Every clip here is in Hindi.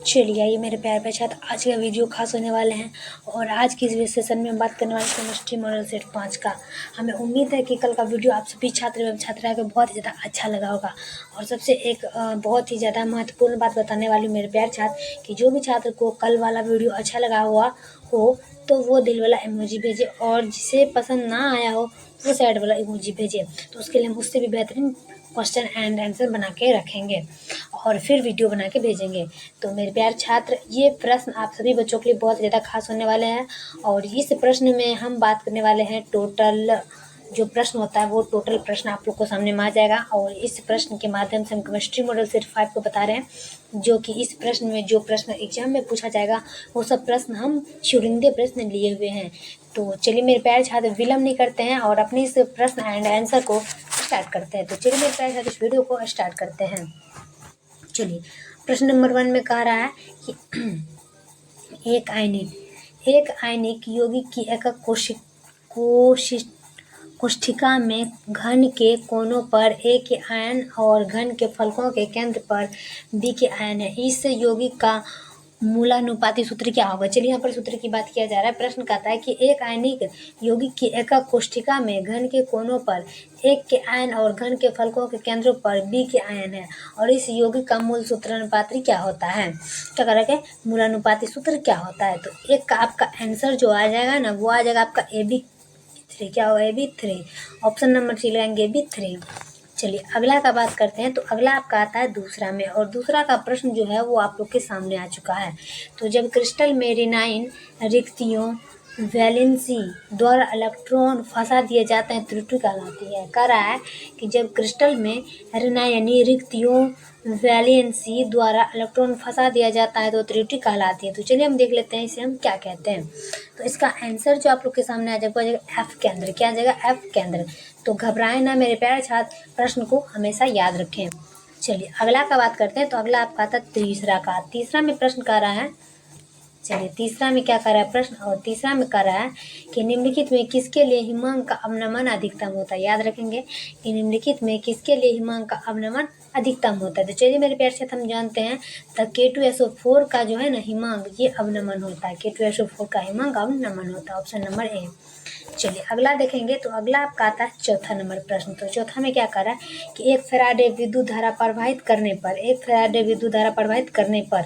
चलिए आइए मेरे प्यारे छात्र, आज का वीडियो खास होने वाले हैं और आज की इस सेशन में हम बात करने वाले केमिस्ट्री मॉडल सेट 5 का। हमें उम्मीद है कि कल का वीडियो आप सभी छात्र एवं छात्राओं को बहुत ही ज़्यादा अच्छा लगा होगा। और सबसे एक बहुत ही ज़्यादा महत्वपूर्ण बात बताने वाली मेरे प्यारे छात्र कि जो भी छात्र को कल वाला वीडियो अच्छा लगा हुआ हो तो वो दिल वाला इमोजी भेजे, और जिसे पसंद ना आया हो वो सैड वाला इमोजी भेजे। तो उसके लिए हम उससे भी बेहतरीन क्वेश्चन एंड आंसर बना के रखेंगे और फिर वीडियो बना के भेजेंगे। तो मेरे प्यारे छात्र, ये प्रश्न आप सभी बच्चों के लिए बहुत ज़्यादा खास होने वाले हैं और इस प्रश्न में हम बात करने वाले हैं टोटल जो प्रश्न होता है वो टोटल प्रश्न आप लोग को सामने में आ जाएगा। और इस प्रश्न के माध्यम से हम केमिस्ट्री मॉडल सेट 5 को बता रहे हैं, जो कि इस प्रश्न में जो प्रश्न एग्जाम में पूछा जाएगा वो सब प्रश्न हम चुनिंदे प्रश्न लिए हुए हैं। तो चलिए मेरे प्यारे छात्र, विलम्ब नहीं करते हैं और अपने इस प्रश्न एंड आंसर को स्टार्ट करते हैं। तो चलिए मेरे प्यारे छात्र, इस वीडियो को स्टार्ट करते हैं। चलिए, प्रश्न नंबर 1 में कह रहा है कि एक आयनिक यौगिक की एकक कोशिका में घन के कोनों पर ए के आयन और घन के फलकों के केंद्र पर बी के आयन है। इस यौगिक का मूलानुपाती सूत्र क्या होगा? चलिए यहाँ पर सूत्र की बात किया जा रहा है। प्रश्न कहता है कि एक आयनिक यौगिक की एकक कोशिका में घन के कोनों पर एक के आयन और घन के फलकों के केंद्रों पर बी के आयन है और इस यौगिक का मूल सूत्रानुपाती क्या होता है? क्या कर रहे, मूलानुपाती सूत्र क्या होता है? तो एक का आपका आंसर जो आ जाएगा ना, वो आ जाएगा आपका AB3। क्या होगा? AB3। ऑप्शन नंबर सी लगाएंगे AB3। चलिए अगला का बात करते हैं। तो अगला आपका आता है दूसरा में, और दूसरा का प्रश्न जो है वो आप लोग के सामने आ चुका है। तो जब क्रिस्टल में रिनाइन रिक्तियों वैलेंसी द्वारा इलेक्ट्रॉन फंसा दिए जाते हैं त्रुटि कहलाती है। कह रहा है कि जब क्रिस्टल में रिनाइन यानी रिक्तियों वैलेंसी द्वारा इलेक्ट्रॉन फंसा दिया जाता है तो त्रुटि कहलाती है। तो चलिए हम देख लेते हैं इसे हम क्या कहते हैं। तो इसका आंसर जो आप लोग के सामने आ जाएगा एफ केंद्र। क्या आ जाएगा? एफ केंद्र। तो घबराएं ना मेरे प्यारे छात्र, प्रश्न को हमेशा याद रखें। चलिए अगला का बात करते हैं। तो अगला आपका आता है तीसरा में प्रश्न कर रहा है। चलिए तीसरा में क्या कर रहा है प्रश्न, और तीसरा में कर रहा है कि निम्नलिखित में किसके लिए हिमांक का अवनमन अधिकतम होता है? याद रखेंगे कि निम्नलिखित में किसके लिए हिमांक का अवनमन अधिकतम होता है। तो चलिए मेरे प्यारे छात्र, हम जानते हैं द K2SO4 का जो है ना हिमांक, ये अवनमन होता है। K2SO4 का हिमांक अवनमन होता है। Option number A. चलिए अगला देखेंगे। तो अगला आपका आता है चौथा नंबर प्रश्न। तो चौथा में क्या कर रहा है कि एक फैराडे विद्युत धारा प्रवाहित करने पर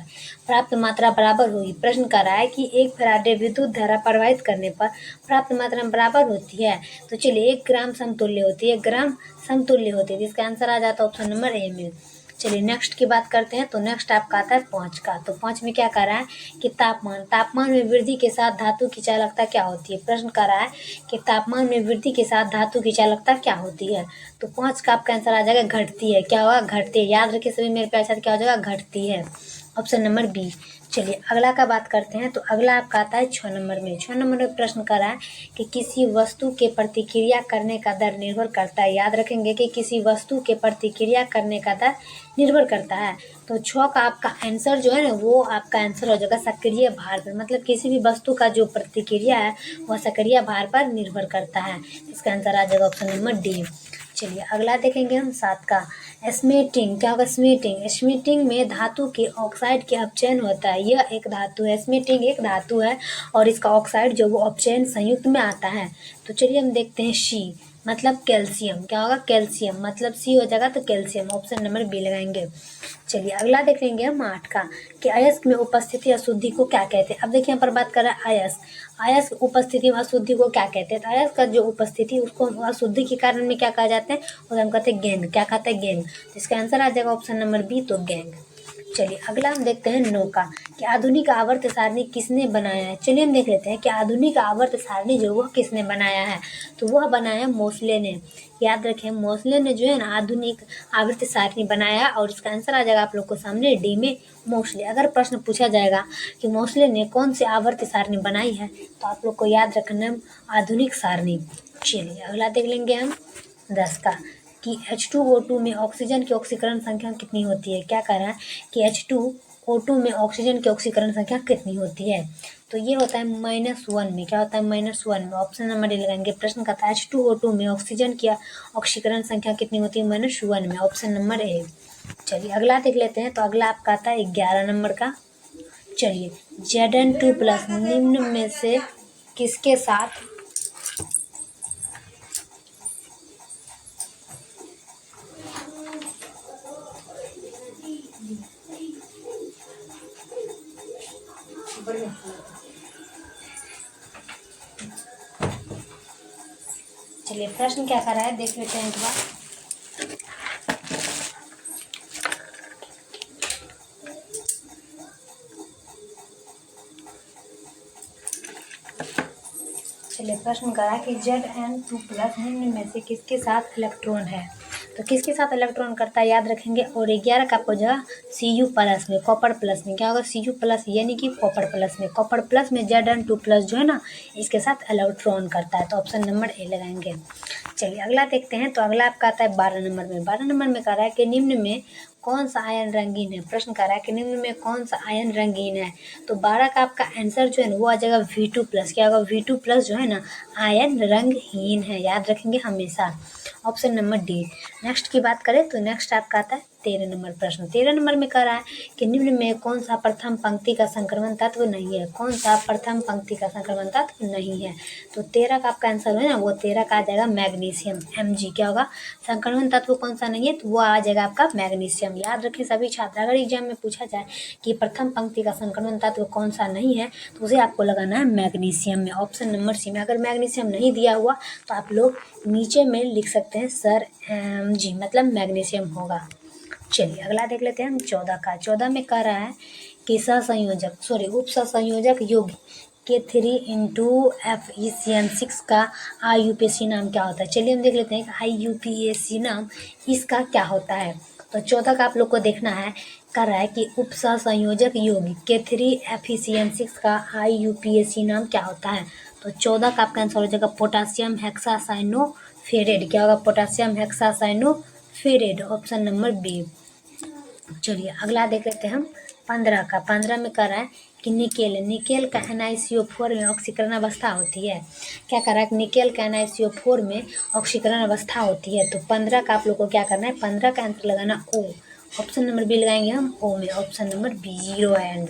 प्राप्त मात्रा बराबर होगी। प्रश्न कर रहा है कि एक फैराडे विद्युत धारा प्रवाहित करने पर प्राप्त मात्रा बराबर होती है। तो चलिए 1 ग्राम समतुल्य होती है, 1 ग्राम समतुल्य होती है। इसका आंसर आ जाता है ऑप्शन नंबर ए में। चलिए नेक्स्ट की बात करते हैं। तो नेक्स्ट आपका आता है 5 का। तो 5 में क्या कर रहा है कि तापमान में वृद्धि के साथ धातु की चालकता क्या होती है? प्रश्न कर रहा है कि तापमान में वृद्धि के साथ धातु की चालकता क्या होती है? तो 5 का आपका आंसर आ जाएगा घटती है। क्या होगा? घटती है। याद रखिए सभी मेरे प्यारे छात्र, क्या हो जाएगा? घटती है। Option number B. चलिए अगला का बात करते हैं। तो अगला आपका आता है 6 नंबर में। 6 नंबर में प्रश्न कर रहा है कि किसी वस्तु के प्रतिक्रिया करने का दर निर्भर करता है। याद रखेंगे कि किसी वस्तु के प्रतिक्रिया करने का दर निर्भर करता है। तो 6 का आपका आंसर जो है ना, वो आपका आंसर हो जाएगा सक्रिय भार पर। मतलब किसी भी वस्तु का जो प्रतिक्रिया है वह सक्रिय भार पर निर्भर करता है। इसका आंसर आ जाएगा ऑप्शन नंबर डी। चलिए अगला देखेंगे हम 7 का। स्मेटिंग। क्या होगा? स्मेटिंग में धातु के ऑक्साइड के अपचयन होता है। यह एक धातु है, स्मेटिंग एक धातु है और इसका ऑक्साइड जो वो अपचयन संयुक्त में आता है। तो चलिए हम देखते हैं सी मतलब कैल्शियम। क्या होगा? कैल्शियम। मतलब सी हो जाएगा तो कैल्शियम। ऑप्शन नंबर बी लगाएंगे। चलिए अगला देख लेंगे हम 8 का कि अयस्क में उपस्थिति अशुद्धि को क्या कहते हैं। अब देखिए यहाँ पर बात कर रहा है अयस्क उपस्थिति में अशुद्धि को क्या कहते हैं? तो अयस्क का जो उपस्थिति उसको अशुद्धि के कारण में क्या कहा जाता है? उसे हम कहते हैं गेंद। क्या कहते हैं? गेंद। तो इसका आंसर आ जाएगा ऑप्शन नंबर बी, तो गेंद। चलिए अगला हम देखते हैं 9 का कि आधुनिक आवर्त सारणी किसने बनाया है। चलिए हम देख लेते हैं कि आधुनिक आवर्त सारणी जो वह किसने बनाया है। तो वह बनाया मोसले ने। याद रखें, मोसले ने जो है ना आधुनिक आवर्त सारणी बनाया और इसका आंसर आ जाएगा आप लोग को सामने डी में मोसले। अगर प्रश्न पूछा जाएगा कि मोसले ने कौन सी आवर्त सारणी बनाई है तो आप लोग को याद रखना है आधुनिक सारणी। चलिए अगला देख लेंगे हम 10 का कि H2O2 में ऑक्सीजन की ऑक्सीकरण संख्या कितनी होती है। क्या कह रहा है कि H2O2 में ऑक्सीजन की ऑक्सीकरण संख्या कितनी होती है? तो ये होता है -1 में। क्या होता है? -1 में। ऑप्शन नंबर डी लगाएंगे। प्रश्न का था H2O2 में ऑक्सीजन की ऑक्सीकरण संख्या कितनी होती है? -1 में। Option number A. चलिए अगला देख लेते हैं। तो अगला आपका आता है 11 नंबर का। चलिए Zn2+ निम्न में से किसके साथ चलिए प्रश्न क्या कर रहा है देख लेते हैं एक बार। चलिए प्रश्न कर रहा है कि Zn2+ निम्न में से किसके साथ इलेक्ट्रॉन है। तो किसके साथ इलेक्ट्रॉन करता है याद रखेंगे। और 11 का आपको जगह Cu+ में कॉपर प्लस में क्या होगा Cu+ यानी कि कॉपर प्लस में कॉपर प्लस में Zn2+ जो है ना इसके साथ इलेक्ट्रॉन करता है। तो ऑप्शन नंबर ए लगाएंगे। चलिए अगला देखते हैं। तो अगला आपका आता है 12 नंबर में। 12 नंबर में कह रहा है कि निम्न में कौन सा आयन रंगीन है। प्रश्न कह रहा है कि निम्न में कौन सा आयन रंगीन है। तो 12 का आपका आंसर जो है ना वो आ जाएगा V2+। क्या होगा V2+ जो है ना आयन रंगहीन है, याद रखेंगे हमेशा। Option number D. नेक्स्ट की बात करें तो नेक्स्ट आपका आता है 13 नंबर प्रश्न। 13 नंबर में कह रहा है कि निम्न में कौन सा प्रथम पंक्ति का संक्रमण तत्व नहीं है। कौन सा प्रथम पंक्ति का संक्रमण तत्व नहीं है। तो 13 का आपका आंसर है ना वो 13 का आ जाएगा मैग्नीशियम Mg। क्या होगा संक्रमण तत्व कौन सा नहीं है तो वो आ जाएगा आपका मैग्नीशियम। याद रखें सभी छात्र, अगर एग्जाम में पूछा जाए कि प्रथम पंक्ति का संक्रमण तत्व कौन सा नहीं है तो उसे आपको लगाना है मैग्नीशियम में, ऑप्शन नंबर सी में। अगर मैग्नीशियम नहीं दिया हुआ तो आप लोग नीचे में लिख सकते हैं सर Mg मतलब मैग्नीशियम होगा। चलिए अगला देख लेते हैं हम 14 का। 14 में कह रहा है कि उप सहसंयोजक युग्म K3 × FeCN6 का IUPAC नाम क्या होता है। चलिए हम देख लेते हैं कि IUPAC नाम इसका क्या होता है। तो 14 का आप लोग को देखना है। कह रहा है कि उप सहसंयोजक युग्म K3 FeCN6 का IUPAC नाम क्या होता है। तो 14 का आपका आंसर हो जाएगा पोटासियम हेक्सासाइनोफेरेट। क्या होगा potassium hexacyanoferrate, option number B. चलिए अगला देख लेते हैं हम 15 का। 15 में कह रहा है कि निकेल का NiCO4 में ऑक्सीकरण अवस्था होती है। क्या कह रहा है कि निकेल का NiCO4 में ऑक्सीकरण अवस्था होती है। तो 15 का आप लोग को क्या करना है 15 का आंसर लगाना ओ, ऑप्शन नंबर बी लगाएंगे हम ओ में, ऑप्शन नंबर बी 0 एंड।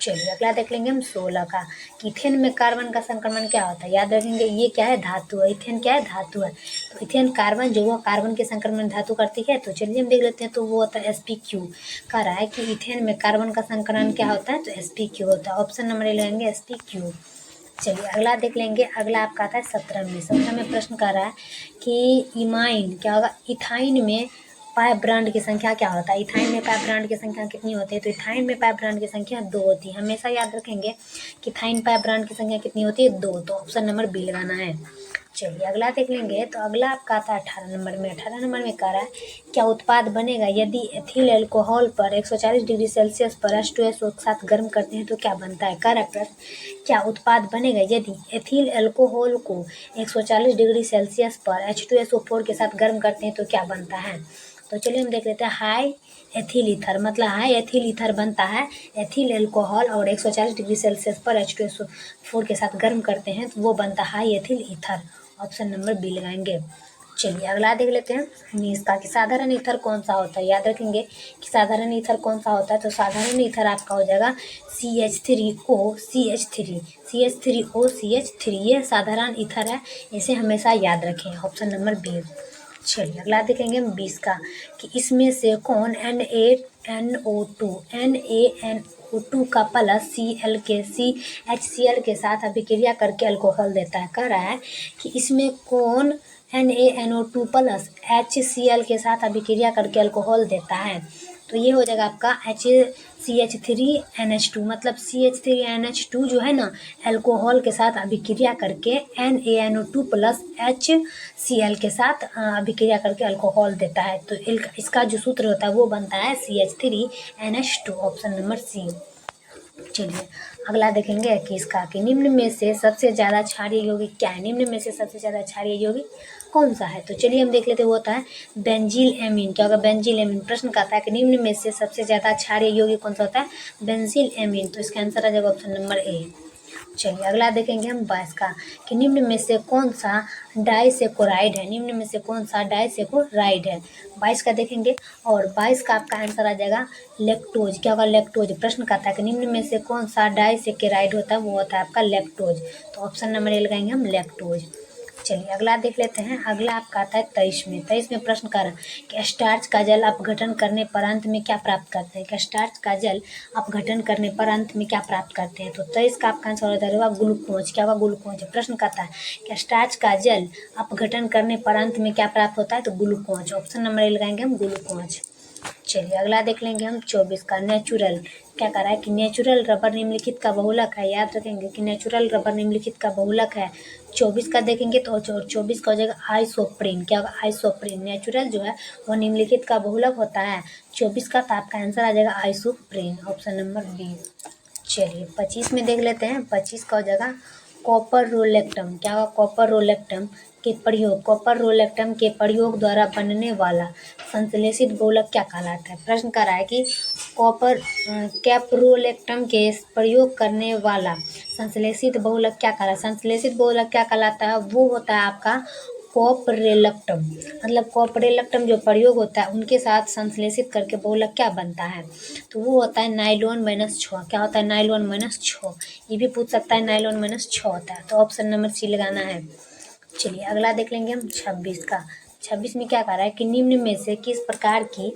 चलिए अगला देख लेंगे हम 16 का कि इथेन में कार्बन का संक्रमण क्या होता है। याद रखेंगे ये क्या है धातु है, इथेन क्या है धातु है। तो इथेन कार्बन जो वो कार्बन के संक्रमण धातु करती है। तो चलिए हम देख लेते हैं। तो वो होता है sp3। कह रहा है कि इथेन में कार्बन का संकरण क्या होता है तो sp3 होता है, ऑप्शन नंबर ए लगाएंगे sp3। चलिए अगला देख लेंगे। अगला आपका आता है 17 में। 17 में प्रश्न कर रहा है कि इमाइन क्या होगा इथाइन में पाइप ब्रांड की संख्या क्या होता है। इथाइन में पाइप ब्रांड की संख्या कितनी होती है। तो इथाइन में पाइप ब्रांड की संख्या 2 होती है। हमेशा याद रखेंगे कि इथाइन पाइप ब्रांड की संख्या कितनी होती है 2। तो ऑप्शन नंबर बी लगाना है। चलिए अगला देख लेंगे। तो अगला आपका आता है 18 नंबर में। 18 नंबर में कह रहा है क्या उत्पाद बनेगा यदि एथिल अल्कोहल पर 140 डिग्री सेल्सियस पर H2SO के साथ गर्म करते हैं तो क्या बनता है। कह रहा है प्रश्न क्या उत्पाद बनेगा यदि एथिल अल्कोहल को 140 डिग्री सेल्सियस पर H2SO4 के साथ गर्म करते हैं तो क्या बनता है। तो चलिए हम देख लेते हैं हाई एथिल ईथर, मतलब हाई एथिल ईथर बनता है एथिल अल्कोहल और 140 डिग्री सेल्सियस पर H2SO4 के साथ गर्म करते हैं तो वो बनता है high ethyl ether, option number B लगाएंगे। चलिए अगला देख लेते हैं इसका कि साधारण ईथर कौन सा होता है। याद रखेंगे कि साधारण ईथर कौन सा होता है। तो साधारण ईथर आपका हो जाएगा CH3O CH3 ये साधारण ईथर है, इसे हमेशा याद रखें, ऑप्शन नंबर बी। चलिए अगला देखेंगे हम 20 का कि इसमें से कौन NaNO2 का प्लस HCl के साथ अभिक्रिया करके अल्कोहल देता है। कह रहा है कि इसमें कौन NaNO2 प्लस HCl के साथ अभिक्रिया करके अल्कोहल देता है। तो ये हो जाएगा आपका CH3NH2, मतलब CH3NH2 जो है ना अल्कोहल के साथ अभिक्रिया करके NaNO2 प्लस HCl के साथ अभिक्रिया करके अल्कोहल देता है। तो इसका जो सूत्र होता है वो बनता है CH3NH2, ऑप्शन नंबर सी। चलिए अगला देखेंगे कि इसका कि निम्न में से सबसे ज़्यादा क्षारीय यौगिक क्या है। निम्न में से सबसे ज़्यादा क्षारीय यौगिक कौन सा है। तो चलिए हम देख लेते हैं वो होता है बेंजील एमीन। क्या होगा बेंजील एमीन। प्रश्न कहता है कि निम्न में से सबसे ज़्यादा क्षारीय यौगिक कौन सा होता है बेंजील एमीन। तो इसका आंसर आ जाएगा ऑप्शन नंबर ए। चलिए अगला देखेंगे हम 22 का कि निम्न में से कौन सा डाइसेकोराइड है। निम्न में से कौन सा डाइसेकोराइड है 22 का देखेंगे। और 22 का आपका आंसर आ जाएगा लैक्टोज। क्या होगा? लैक्टोज। प्रश्न कहता है कि निम्न में से कौन सा डाइसेकेराइड होता है, वो होता है आपका लैक्टोज। तो ऑप्शन नंबर ए लगाएंगे हम लैक्टोज। चलिए अगला देख लेते हैं। अगला आपका आता है 23 में प्रश्न कर कि स्टार्च का जल अपघटन करने पर अंत में क्या प्राप्त करते हैं। कि स्टार्च का जल अपघटन करने पर अंत में क्या प्राप्त करते हैं। तो 23 का आपका आंसर हो जाएगा ग्लूकोज। क्या होगा? ग्लूकोज। प्रश्न कहता है कि स्टार्च का जल अपघटन करने पर अंत में क्या प्राप्त होता है, तो ग्लूकोज। ऑप्शन नंबर ए लगाएंगे हम ग्लूकोज। चलिए अगला देख लेंगे हम 24 का नेचुरल। क्या कह रहा है कि नेचुरल रबर निम्नलिखित का बहुलक है। याद रखेंगे कि नेचुरल रबर निम्नलिखित का बहुलक है। 24 का देखेंगे तो 24 का हो जाएगा आइसोप्रीन। क्या होगा? आइसोप्रीन। नेचुरल जो है वो निम्नलिखित का बहुलक होता है 24 का, तो आपका आंसर आ जाएगा आइसोप्रीन। Option number B. चलिए 25 में देख लेते हैं। 25 का हो जाएगा कॉपर रोलेक्टम। क्या होगा? कॉपर रोलेक्टम के प्रयोग, कॉपर रोलेक्टम के प्रयोग द्वारा बनने वाला संश्लेषित बहुलक क्या कहलाता है। प्रश्न कर रहा है कि कॉपर कैप्रोलेक्टम के प्रयोग करने वाला संश्लेषित बहुलक क्या कहलाता है। संश्लेषित बहुलक क्या कहलाता है, वो होता है आपका कॉपरेलक्टम। मतलब कॉपरेलक्टम जो प्रयोग होता है उनके साथ संश्लेषित करके बहुलक क्या बनता है, तो वो होता है नाइलॉन -6। क्या होता है? नाइलॉन -6। ये भी पूछ सकता है, नाइलॉन -6 होता है। तो ऑप्शन नंबर सी लगाना है। चलिए अगला देख लेंगे हम 26 का। 26 में क्या कह रहा है कि निम्न में से किस प्रकार की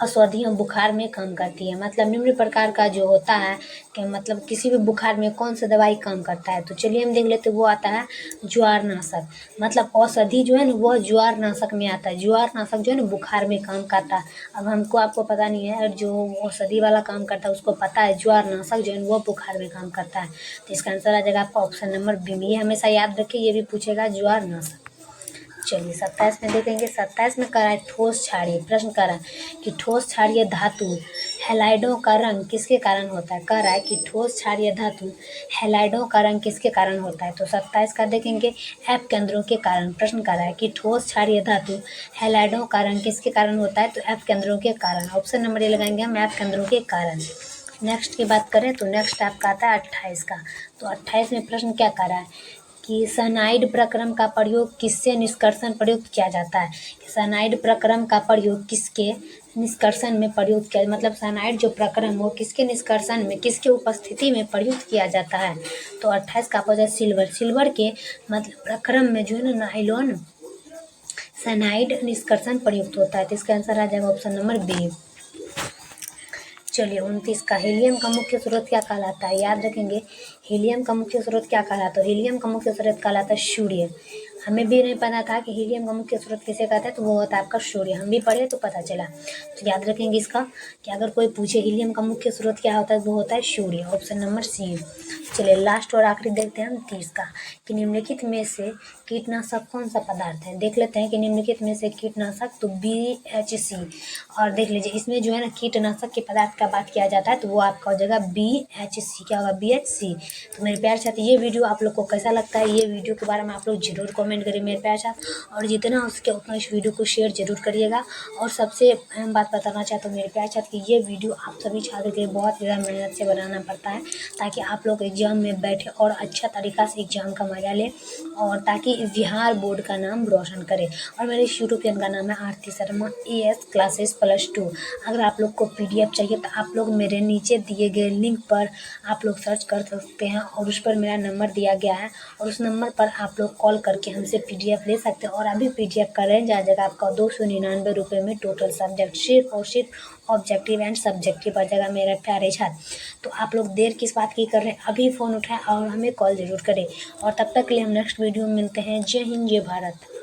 औषधियाँ बुखार में काम करती है। मतलब निम्न प्रकार का जो होता है कि मतलब किसी भी बुखार में कौन सा दवाई काम करता है। तो चलिए हम देख लेते हैं। वो आता है ज्वारनाशक। मतलब औषधि जो है ना वो ज्वारनाशक में आता है। ज्वारनाशक जो है ना बुखार में काम करता है। अब हमको आपको पता नहीं है, जो औषधि वाला काम करता है उसको पता है। ज्वारनाशक जो है वो बुखार में काम करता है। तो इसका आंसर आ जाएगा आपका ऑप्शन नंबर बी। ये हमेशा याद रखिए, ये भी पूछेगा ज्वारनाशक। चलिए 27 में देखेंगे। 27 में कह रहा है ठोस क्षारीय। प्रश्न कर रहा है कि ठोस क्षारीय धातु हैलाइडों का रंग किसके कारण होता है। कह रहा है कि ठोस क्षारीय धातु हैलाइडों का रंग किसके कारण होता है। तो 27 का देखेंगे एफ केंद्रों के कारण। प्रश्न कर रहा है कि ठोस क्षारीय धातु हैलाइडों का रंग किसके कारण होता है, तो एफ केंद्रों के कारण। ऑप्शन नंबर ए लगाएंगे हम एफ केंद्रों के कारण। नेक्स्ट की बात करें तो नेक्स्ट आपका आता है 28 का। तो 28 में प्रश्न क्या कर रहा है कि साइनाइड प्रक्रम का प्रयोग किससे निष्कर्षण प्रयुक्त किया जाता है। साइनाइड प्रक्रम का प्रयोग किसके निष्कर्षण में प्रयुक्त किया, मतलब साइनाइड जो प्रक्रम हो किसके निष्कर्षण में, किसके उपस्थिति में प्रयुक्त किया जाता है। तो 28 का हो जाए सिल्वर। सिल्वर के मतलब प्रक्रम में जो है ना नाइलॉन साइनाइड निष्कर्षण प्रयुक्त होता है। तो इसका आंसर आ जाएगा ऑप्शन नंबर बी। चलिए 29 का हीलियम का मुख्य स्रोत क्या कहलाता है। याद रखेंगे हीलियम का मुख्य स्रोत क्या कहलाता है। हीलियम का मुख्य स्रोत कहलाता है सूर्य। हमें भी नहीं पता था कि हीलियम का मुख्य स्रोत किसे कहते हैं, तो वो होता है आपका सूर्य। हम भी पढ़े तो पता चला। तो याद रखेंगे इसका कि अगर कोई पूछे हीलियम का मुख्य स्रोत क्या होता है, वो होता है सूर्य। Option number C. चलिए लास्ट और आखिरी देखते हैं हम 30 का कि निम्नलिखित में से कीटनाशक कौन सा पदार्थ है। देख लेते हैं कि निम्नलिखित में से कीटनाशक, तो BHC। और देख लीजिए इसमें जो है ना कीटनाशक के पदार्थ का बात किया जाता है, तो वो आपका हो जाएगा BHC। क्या होगा? BHC। तो मेरे प्यार साथ ये वीडियो आप लोग को कैसा लगता है, ये वीडियो के बारे में आप लोग जरूर कमेंट करिए मेरे प्यार साथ। और जितना हो सके उतना इस वीडियो को शेयर जरूर करिएगा। और सबसे अहम बात बताना चाहता हूँ मेरे प्यार साथ कि ये वीडियो आप सभी छात्रों के लिए बहुत ज़्यादा मेहनत से बनाना पड़ता है, ताकि आप लोग एग्जाम में बैठे और अच्छा तरीका से एग्जाम का मजा लें, और ताकि बिहार बोर्ड का नाम रोशन करें। और मेरे यूट्यूब चैनल का नाम है आरती शर्मा AS क्लासेस +2। अगर आप लोग को PDF चाहिए तो आप लोग मेरे नीचे दिए गए लिंक पर आप लोग सर्च कर सकते हैं, और उस पर मेरा नंबर दिया गया है, और उस नंबर पर आप लोग कॉल करके हमसे PDF ले सकते हैं। और अभी PDF का रेंज आ जाएगा आपका 299 रुपये में। टोटल सब्जेक्ट सिर्फ और सिर्फ ऑब्जेक्टिव एंड सब्जेक्टिव आ जाएगा मेरे प्यारे छात्र। तो आप लोग देर किस बात की कर रहे हैं, अभी फ़ोन उठाएं और हमें कॉल ज़रूर करें। और तब तक के लिए हम नेक्स्ट वीडियो में मिलते हैं। जय हिंद, जय भारत।